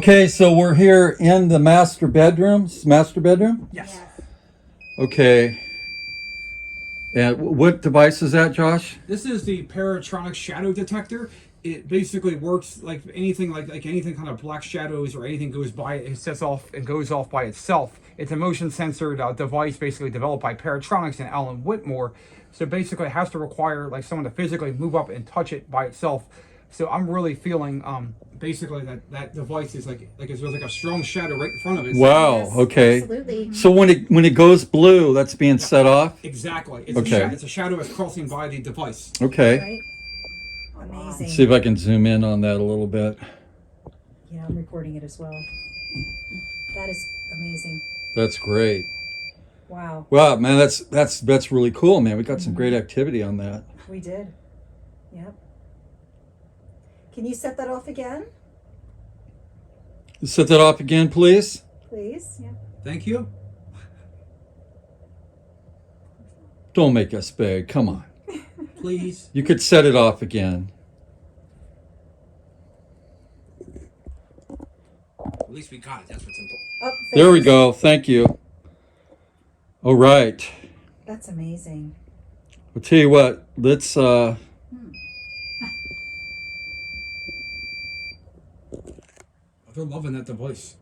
Okay, so we're here in the master bedroom. Master bedroom? Yes. Okay. And what device is that, Josh? This is the Paratronic Shadow Detector. It basically works like anything like anything kind of black shadows or anything goes by, it sets off and goes off by itself. It's a motion censored device basically developed by Paratronics and Alan Whitmore. So basically it has to require like someone to physically move up and touch it by itself. So I'm really feeling basically that device is like there's like a strong shadow right in front of it. Wow. Yes, Okay. absolutely. So when it goes blue, that's being set off. Exactly. It's Okay. it's a shadow that's crossing by the device. Okay. Right? Amazing. Let's see if I can zoom in on that a little bit. Yeah, I'm recording it as well. That is amazing. That's great. Wow. Wow, man, that's really cool, man. We got some great activity on that. We did. Yep. Can you set that off again, Set that off again, please. please? Yeah. Thank you. Don't make us beg. Come on. Please. You could set it off again. At least we got it. That's what's important. Oh, There we go. Thank you. All right. That's amazing. I'll tell you what. Let's They're loving that device.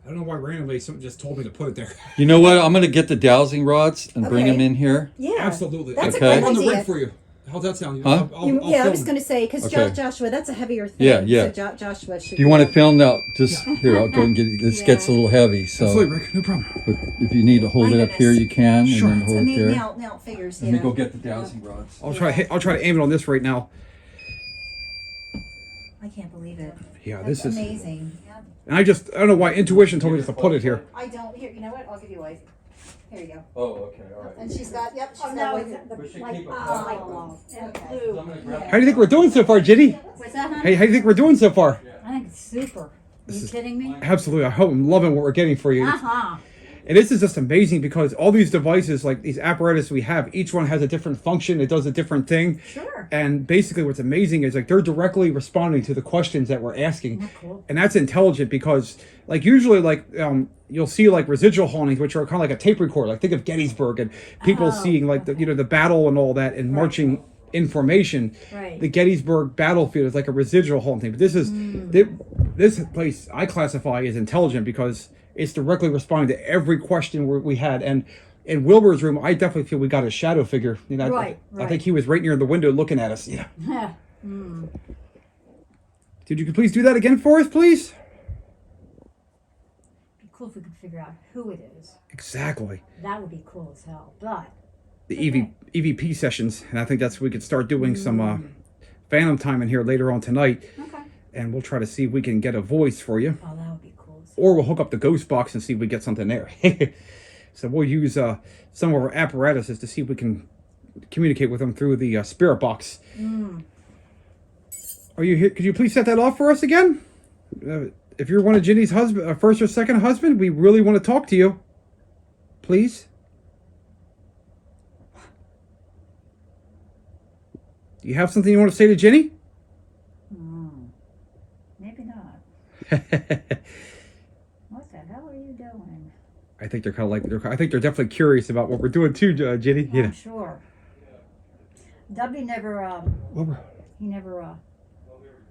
I don't know why randomly something just told me to put it there. You know what? I'm gonna get the dowsing rods and bring Okay. them in here. Yeah. Absolutely. That's Okay. a I'm great on the idea. rig for you. How's that sound? Huh? I'll Yeah, I was film. going to say because Okay. Joshua, that's a heavier thing. Yeah. So Joshua should. Do you want to film now? Just here. I'll go and get it. This Yeah. gets a little heavy, so Absolutely, Rick. No problem. but if you need to hold My it up here, goodness. you can, Sure. and then I hold it mean, there. now it figures. Let me go get the dowsing rods. I'll try to aim it on this right now. I can't believe it. Yeah, That's this is. amazing. Yeah. And I don't know why intuition told me just to put it here. I don't. Here, you know what? I'll give you white. Here you go. Oh, okay, all right. And she's got. Yep. She's Oh, got no, white. it's We should like, keep it light Oh, bulb and okay. blue. I'm gonna grab How do you think we're doing so far, Ginny? What's that, honey? Hey, how do you think we're doing so far? I think it's super. Are you kidding me? Absolutely. I'm loving what we're getting for you. Uh-huh. And this is just amazing because all these devices, like these apparatus we have, each one has a different function. It does a different thing. Sure. And basically what's amazing is like they're directly responding to the questions that we're asking. Oh, cool. And that's intelligent because like usually like you'll see like residual hauntings, which are kind of like a tape recorder. Like think of Gettysburg and people Oh, seeing like the battle and all that and marching information. Right. The Gettysburg battlefield is like a residual haunting. But this is this place I classify as intelligent because it's directly responding to every question we had. And in Wilbur's room, I definitely feel we got a shadow figure. You know, Right, I think right. he was right near the window looking at us. Yeah. Mm. Dude, you could please do that again for us, please? Be cool if we could figure out who it is. Exactly. That would be cool as hell. But The EVP sessions. And I think that's we could start doing some phantom time in here later on tonight. okay. And we'll try to see if we can get a voice for you. Oh, that would be cool. As Or we'll hook up the ghost box and see if we get something there. So we'll use some of our apparatuses to see if we can communicate with them through the spirit box. Are you here? Could you please set that off for us again? If you're one of Ginny's husband, first or second husband, we really want to talk to you. Please. Do you have something you want to say to Ginny? Maybe not. What the hell are you doing? I think they're kind of like I think they're definitely curious about what we're doing too, Ginny. You know. I'm sure. W never, Wilbur. he never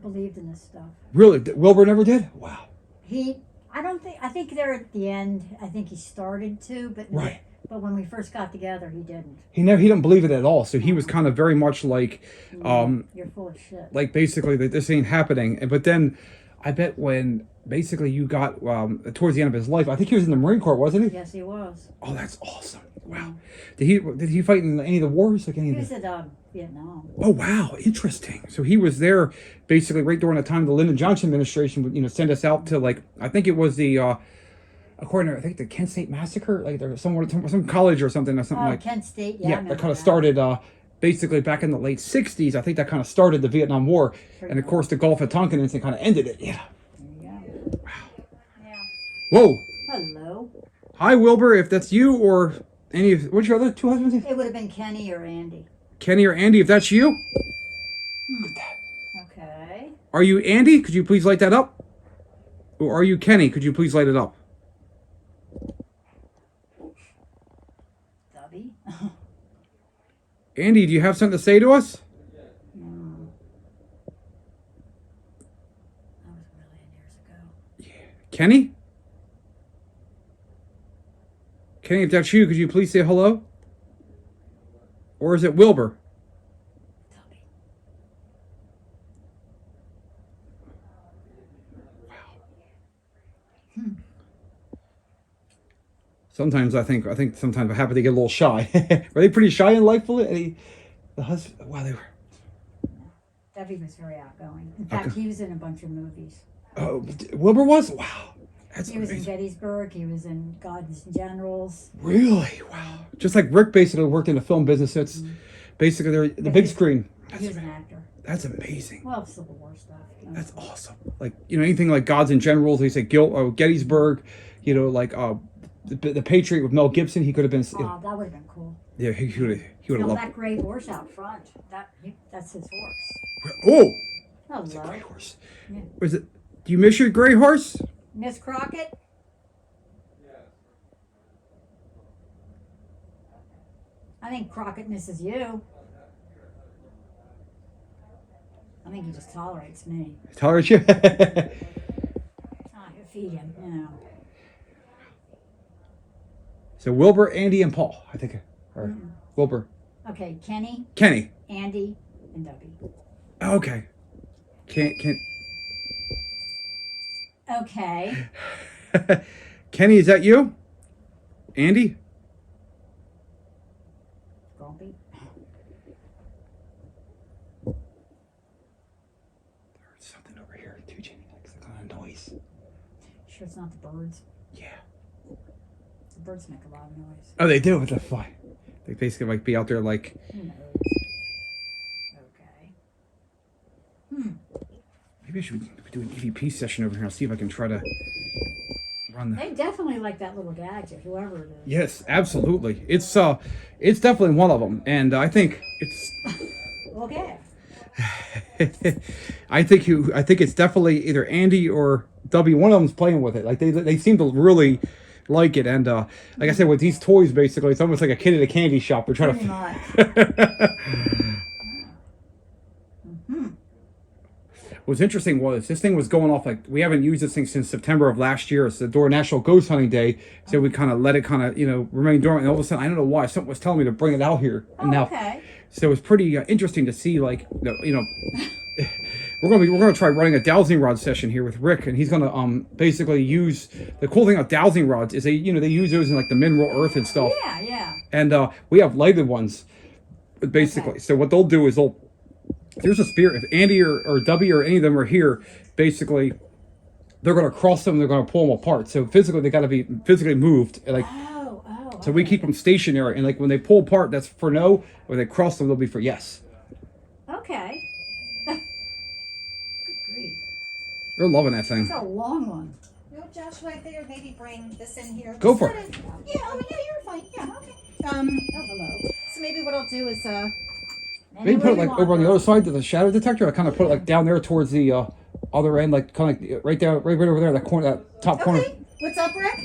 believed in this stuff. Really? Wilbur never did? Wow. I think there at the end, I think he started to, but Right. But when we first got together, he didn't. He didn't believe it at all. So he was kind of very much like, You're full of shit. like basically that this ain't happening. But then, I bet when basically you got towards the end of his life, I think he was in the Marine Corps, wasn't he? Yes, he was. Oh, that's awesome! Wow. Did he fight in any of the wars? Like any He of was the... at Vietnam. Oh wow, interesting. So he was there basically right during the time the Lyndon Johnson administration would send us out to like I think it was the according to I think the Kent State massacre, like there was some college or something like Kent State. Yeah, I yeah, remember that kind of started basically back in the late 60s. I think that kind of started the Vietnam War. And of course the Gulf of Tonkin incident kind of ended it. Yeah. Yeah. Yeah. Whoa. Hello. Hi Wilbur, if that's you or any of what's your other two husbands? It would have been Kenny or Andy. Kenny or Andy, if that's you. Look at that. Are you Andy? Could you please light that up? Or are you Kenny? Could you please light it up? Dubby. Andy, do you have something to say to us? No. That was a million years ago. Kenny? Kenny, if that's you, could you please say hello? Or is it Wilbur? Dubby. Sometimes I think sometimes I happen to get a little shy. Were they pretty shy in life? The husband, wow, they were. Dubby was very outgoing. In fact, he was in a bunch of movies. Oh, Wilbur was? Wow. That's He was in amazing. Gettysburg. He was in Gods and Generals. Really? Wow. Just like Rick basically worked in the film business. It's basically they're the big screen. He was an actor. That's amazing. Well, Civil War stuff. That's awesome. Like, anything like Gods and Generals, they say Gettysburg, like the Patriot with Mel Gibson, he could have been. Oh, that would have been cool. Yeah, he would have No, loved that it. gray horse out front. That's his horse. Oh, Hello. it's a gray horse. Yeah. Was it? Do you miss your gray horse? Miss Crockett? I think Crockett misses you. I think he just tolerates me. Tolerate you? I feed him, So Wilbur, Andy, and Paul, I think. Or Wilbur, Okay, Kenny, Kenny. Andy, and Dubby. Okay. Can't. Okay. Kenny, is that you? Andy? Grumpy. There's something over here too, Jenny. Like some kind of noise. Sure it's not the birds. Yeah. The birds make a lot of noise. Oh, they do. What the fuck? They basically like be out there like. Who knows? Okay. Maybe I should do an EVP session over here. I'll see if I can try to run the. They definitely like that little gadget, whoever it is. Yes, absolutely. It's definitely one of them, and I think it's. Okay. I think it's definitely either Andy or W. One of them's playing with it. Like they seem to really like it, and like I said, with these toys, basically, it's almost like a kid at a candy shop. They're trying Pretty to. much. What's interesting was this thing was going off like we haven't used this thing since September of last year. It's the National Ghost Hunting Day, so we kind of let it remain dormant. And all of a sudden, I don't know why something was telling me to bring it out here. Oh, And now, okay. so it's pretty interesting to see we're gonna try running a dowsing rod session here with Rick, and he's gonna basically use the cool thing about dowsing rods is they use those in like the mineral earth and stuff. Yeah. And we have lighted ones, basically. Okay. So what they'll do is there's a spear. If Andy or W or any of them are here, basically, they're going to cross them. They're going to pull them apart. So physically, they got to be physically moved. Like, so we keep them stationary. And like when they pull apart, that's for no. When they cross them, they'll be for yes. Okay. Good grief. They're loving that thing. It's a long one. No, Josh, right there. Maybe bring this in here. Go for it. Yeah. Oh, yeah. You're fine. Yeah. Okay. Oh, hello. So maybe what I'll do is Maybe put it like over on the other side to the shadow detector. I kind of put it like down there towards the other end, like kind of like right over there, that corner, that top corner. Okay. What's up, Rick?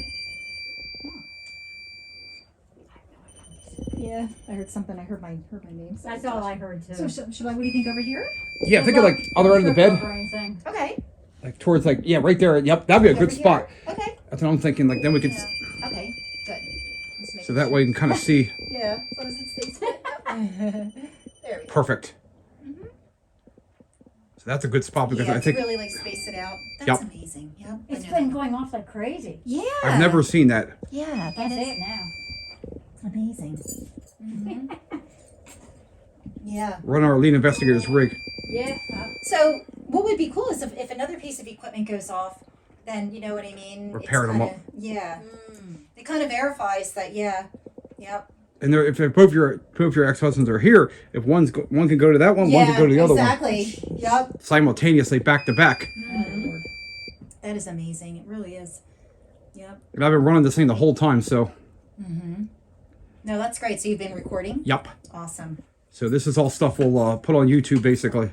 Yeah, I heard something. I heard my name. That's all I heard too. So should I? What do you think over here? Yeah, think of like other end of the bed, Or anything. Okay. like towards right there. Yep, that'd be a good Over here? spot. Okay. That's what I'm thinking. Like then we could, Yeah. Okay. Good. Let's make so that way you can kind of see. Yeah. As long as it stays put. There we go. Perfect. So that's a good spot because Yeah, I to think really like space it out. That's Yep. amazing. Yep. I It's know been that. going off like crazy. Yeah. I've never seen that. Yeah, that That's is it now. amazing. Yeah. Run our lead investigator's rig. Yeah. So what would be cool is if another piece of equipment goes off, then you know what I mean. Repair It's them kinda- up. Yeah. It kind of verifies that. Yeah. Yep. And if both your ex-husbands are here, if one can go to that one can go to the other one exactly. Yep. simultaneously back to back. That is amazing. It really is. Yep. And I've been running this thing the whole time, so No, that's great. So you've been recording? yep. Awesome. So this is all stuff we'll put on YouTube, basically.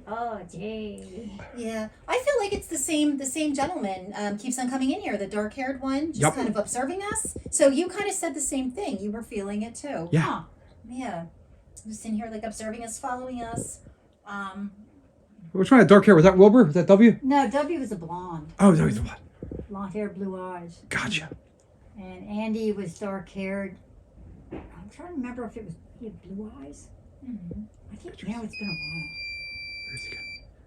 Oh, gee. Yeah, I feel like it's the same gentleman keeps on coming in here, the dark-haired one, just Yep. kind of observing us. So you kind of said the same thing. You were feeling it too. Yeah. Huh. Yeah. Just in here, like observing us, following us. Which one had dark hair? Was that Wilbur? Was that W? No, W was a blonde. Oh, that was the one. Blonde hair, blue eyes. Gotcha. And Andy was dark haired. I'm trying to remember if it was he had blue eyes. I think now it's been a while. Where's he go?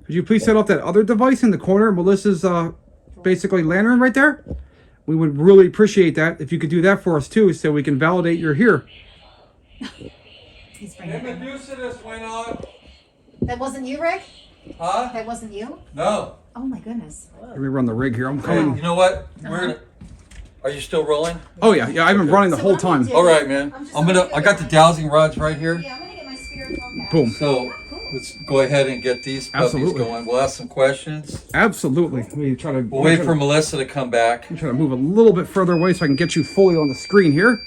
Could you please set up that other device in the corner, Melissa's basically lantern right there? We would really appreciate that if you could do that for us too, so we can validate you're here. He's bringing it. Introduce why not? That wasn't you, Rick? Huh? That wasn't you? No. Oh my goodness. Let me run the rig here. I'm Hey, coming. you know what? Are you still rolling? Oh yeah, I've been running the So whole what I'm gonna time. do- All right, man. I'm just I got the dowsing rods right here. Yeah, I'm gonna get my spirit talk out. Boom. So let's go ahead and get these puppies Absolutely. going. We'll ask some questions. Absolutely. Let me try to. We'll wait for Melissa to come back. I'm trying to move a little bit further away so I can get you fully on the screen here.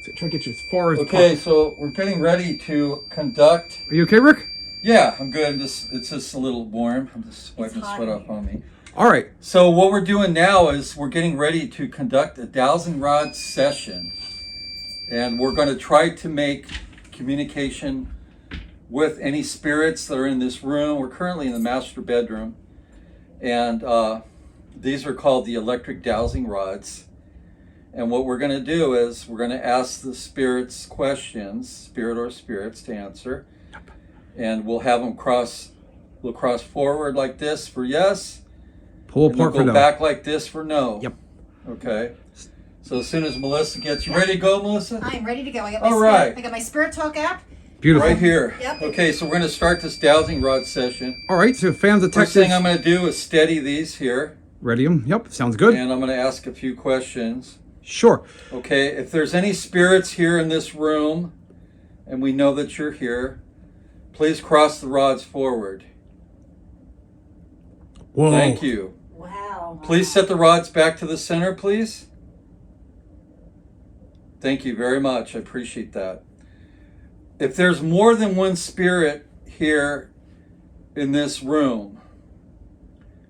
So try to get you as far as Okay, possible. so we're getting ready to conduct. Are you okay, Rick? Yeah, I'm good. It's just a little warm. I'm just wiping the hot sweat in off on me. All right. So what we're doing now is we're getting ready to conduct a dowsing rod session. And we're going to try to make communication with any spirits that are in this room. We're currently in the master bedroom. And these are called the electric dowsing rods. And what we're going to do is we're going to ask the spirits questions, spirit or spirits, to answer. And we'll have them cross forward like this for yes. Pull And apart then for go no. back like this for no. Yep. Okay. So as soon as Melissa gets, you ready to go, Melissa? I'm ready to go. I got my All spirit, right. I got my spirit talk app. Beautiful. Right here. Yep. Okay, so we're going to start this dowsing rod session. All right. So fans First detectives. thing I'm going to do is steady these here, Ready them? Yep. Sounds good. and I'm going to ask a few questions. Sure. Okay, if there's any spirits here in this room, and we know that you're here, please cross the rods forward. Whoa. Thank you. Wow. Please set the rods back to the center, please. Thank you very much. I appreciate that. If there's more than one spirit here in this room,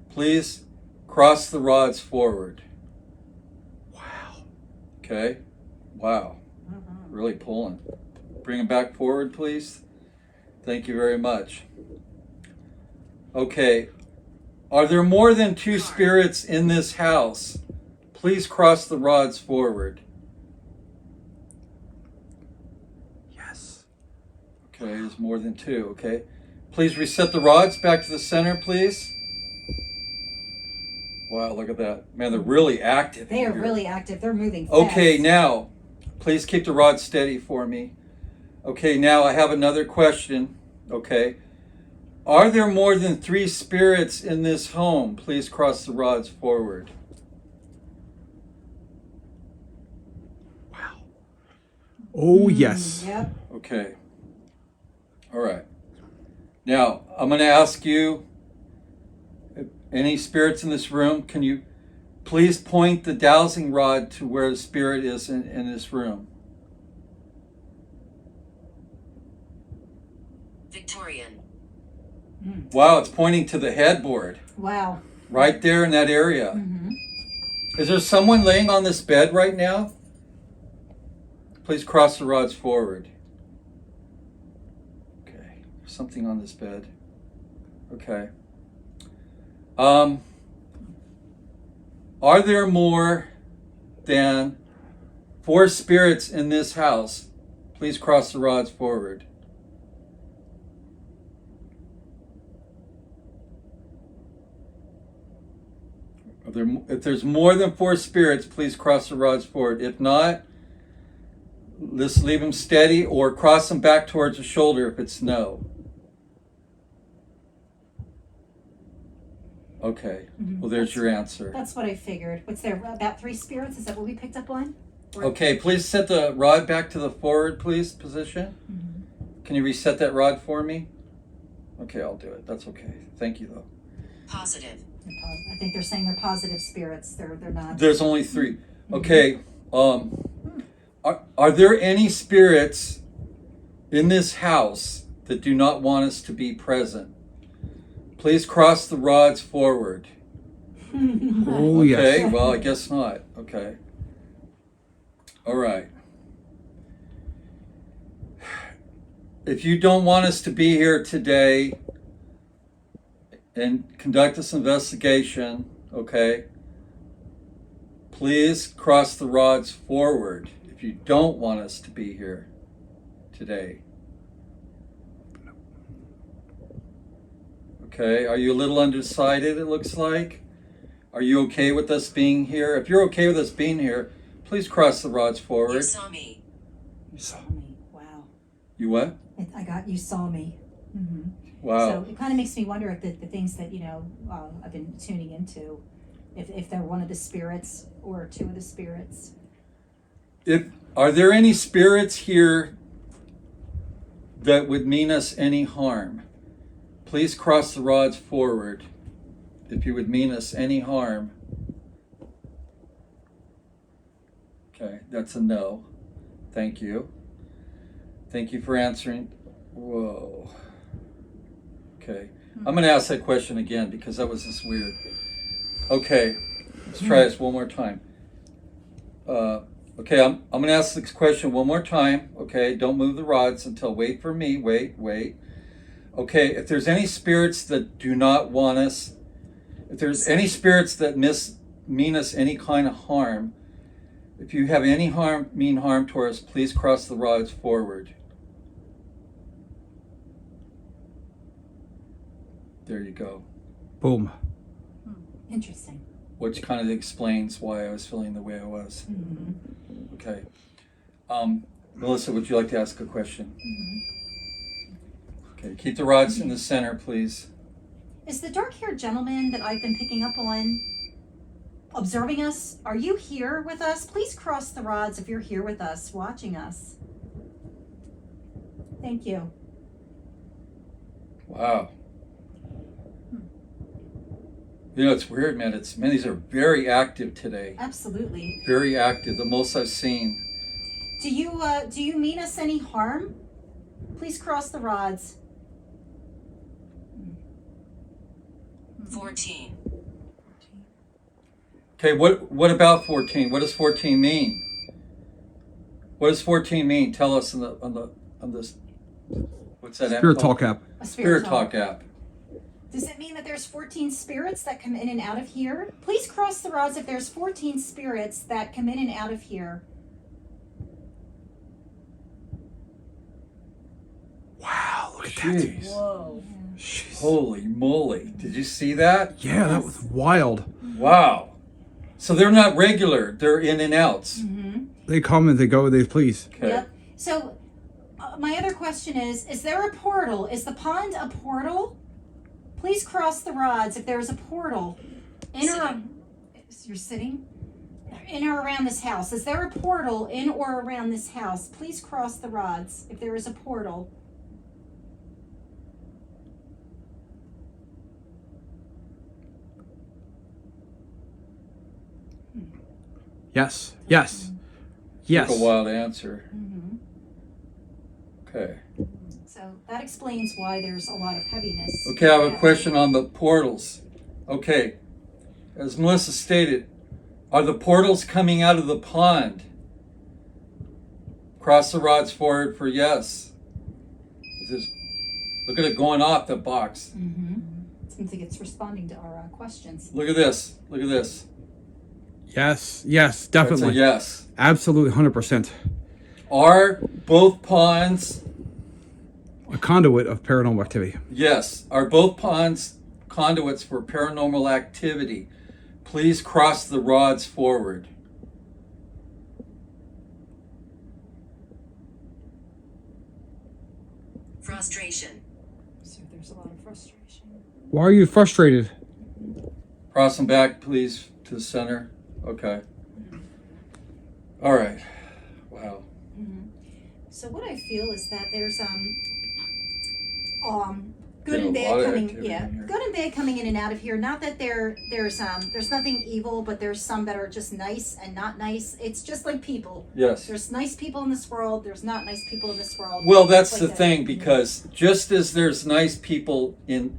please cross the rods forward. Wow. Okay? Wow. Really pulling. Bring them back forward, please. Thank you very much. Okay. Are there more than two spirits in this house? Please cross the rods forward. Yes. Okay, there's more than two. Okay. Please reset the rods back to the center, please. Wow, look at that. Man, they're really active. They are here. really active. They're moving fast. Okay, now, please keep the rod steady for me. Okay, now I have another question. Okay. Are there more than 3 spirits in this home? Please cross the rods forward. Wow. Oh yes. Yep. Okay. All right. Now, I'm going to ask you, any spirits in this room, can you please point the dowsing rod to where the spirit is in this room? Victorian. Wow, it's pointing to the headboard. Wow. Right there in that area. Is there someone laying on this bed right now? Please cross the rods forward. Okay, there's something on this bed. Okay. Are there more than 4 spirits in this house? Please cross the rods forward. If there's more than 4 spirits, please cross the rods forward. If not, let's leave them steady or cross them back towards the shoulder if it's no. Okay, well, there's your answer. That's what I figured. What's there? About 3 spirits? Is that what we picked up on? Okay, please set the rod back to the forward, please, position. Can you reset that rod for me? Okay, I'll do it. That's okay. Thank you, though. Positive. I think they're saying they're positive spirits. They're not. There's only 3. Okay, are there any spirits in this house that do not want us to be present, please cross the rods forward. Oh, Okay, yes. well, I guess not. Okay. All right. If you don't want us to be here today and conduct this investigation, okay, please cross the rods forward if you don't want us to be here today. Okay, are you a little undecided, it looks like? Are you okay with us being here? If you're okay with us being here, please cross the rods You forward. saw me. You saw me. Wow. You what? I got you saw me. Mm-hmm. Wow. So it kind of makes me wonder if the things that, I've been tuning into, if they're one of the spirits or two of the spirits. Are there any spirits here that would mean us any harm? Please cross the rods forward if you would mean us any harm. Okay, that's a no. Thank you. Thank you for answering. Whoa. Okay. I'm going to ask that question again because that was just weird. Okay. Let's try this one more time. Okay, I'm going to ask this question one more time. Okay, don't move the rods until, wait for me. Wait. Okay, if there's any spirits that do not want us, if there's any spirits that mean us any kind of harm, if you have any mean harm to us, please cross the rods forward. There you go. Boom. Interesting. Which kind of explains why I was feeling the way I was. Mm-hmm. Okay. Melissa, would you like to ask a question? Okay, keep the rods in the center, please. Is the dark-haired gentleman that I've been picking up on observing us? Are you here with us? Please cross the rods if you're here with us, watching us. Thank you. Wow. You know, it's weird, man. These are very active today. Absolutely. Very active, the most I've seen. Do you mean us any harm? Please cross the rods. 14. Okay, what about 14? What does 14 mean? What does 14 mean? Tell us on this. What's that app Spirit called? Talk app. A Spirit Talk app. Does it mean that there's 14 spirits that come in and out of here? Please cross the rods if there's 14 spirits that come in and out of here. Wow, look at that. Jeez. Whoa. Jeez. Holy moly. Did you see that? Yeah, that was wild. Wow. So they're not regular. They're in and outs. Mm-hmm. They come and they go, they please. Okay. Yep. So, my other question is there a portal? Is the pond a portal? Please cross the rods if there's a portal. You're sitting? In or around this house. Is there a portal in or around this house? Please cross the rods if there is a portal. Yes. Yes. Yes. Took a while to answer. Mm-hmm. Okay. So that explains why there's a lot of heaviness. Okay, I have a question on the portals. Okay. As Melissa stated, are the portals coming out of the pond? Cross the rods forward for yes. Look at it going off the box. Mm-hmm. Seems like it's responding to our questions. Look at this. Look at this. Yes. Yes. Definitely. That's a yes. Absolutely. 100%. Are both ponds, A conduit of paranormal activity. yes, are both ponds conduits for paranormal activity? Please cross the rods forward. Frustration. So there's a lot of frustration. Why are you frustrated? Cross them back, please, to the center. Okay. All right. Wow. So what I feel is that there's good Did and a lot bad of coming. activity Yeah, in here. good and bad coming in and out of here. Not that there's nothing evil, but there's some that are just nice and not nice. It's just like people. Yes. There's nice people in this world. There's not nice people in this world. Well, that's Like the that. thing, because just as there's nice people in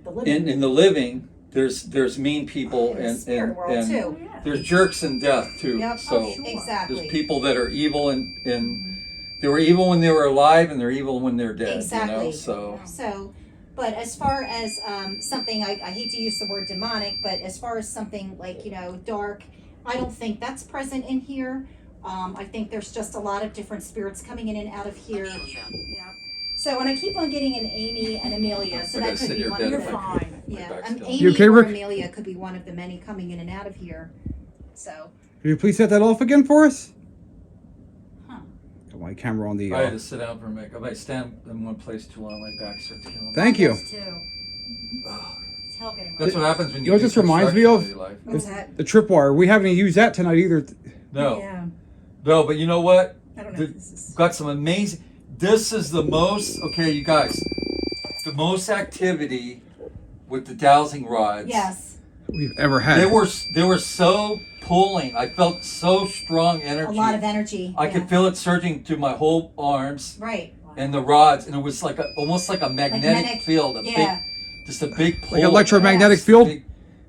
The living in the living, there's mean people in the and spirit world and too. Yeah. there's jerks in death too. Yep. So Exactly. there's people that are evil and they were evil when they were alive, and they're evil when they're dead. Exactly. You know? So So, but as far as something, I hate to use the word demonic, but as far as something like, dark, I don't think that's present in here. I think there's just a lot of different spirits coming in and out of here. Amelia. Yeah. So, and I keep on getting an Amy and Amelia, so I that gotta could sit be here one of better the if I could. My yeah, back's still- Amy You okay, or Rick? Amelia could be one of the many coming in and out of here. So, Can you please set that off again for us? Huh. Got my camera on the. I had to sit down for a minute. If I stand in one place too long, my back starts killing me. Thank you. Us too. It's helping. That's what happens when You know what do this reminds me construction of? all your life. what's that? The tripwire. We haven't even used that tonight either. No, Yeah. no, but you know what? I don't know The- if this is. Got some amazing. This is the most. Okay, you guys, the most activity with the dowsing rods. Yes, We've ever had. They were so pulling. I felt so strong a energy. lot of energy. I yeah. could feel it surging through my whole arms Right. and the rods, and it was like almost like a magnetic field, Yeah. just a big pull. Like electromagnetic Yes. field,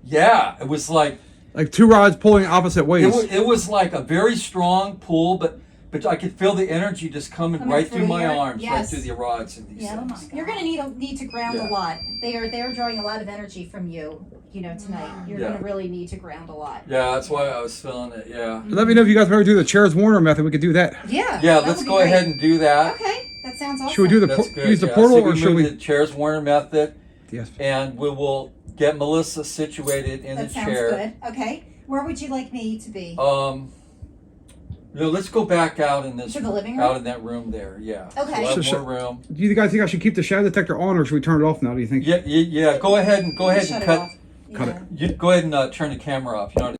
Yeah, it was like like two rods pulling opposite ways. it was like a very strong pull, but I could feel the energy just coming Coming right through through my here? arms, right Yes. through the rods and these Yeah, things. you're gonna need to ground Yeah. a lot. They're drawing a lot of energy from you. Tonight you're Yeah. gonna really need to ground a lot. Yeah, that's why I was feeling it. Yeah, Let me know if you guys ever do the Chairs Warner method. We could do that. Yeah. yeah. that Let's would be go great. ahead and do that. Okay, that sounds awesome. Should we do the That's good. use the yeah. portal See, or should move we? the Chairs Warner method, Yes. and we will get Melissa situated in That the sounds chair. good. Okay, where would you like me to be? Let's go back out in this To the living room? out in that room there. Yeah. Okay. We'll have So- more room. Do you guys think I should keep the shadow detector on or should we turn it off now? Do you think? Yeah. Go ahead and Shut it cut. off. Cut Yeah. it. You go ahead and turn the camera off. You know what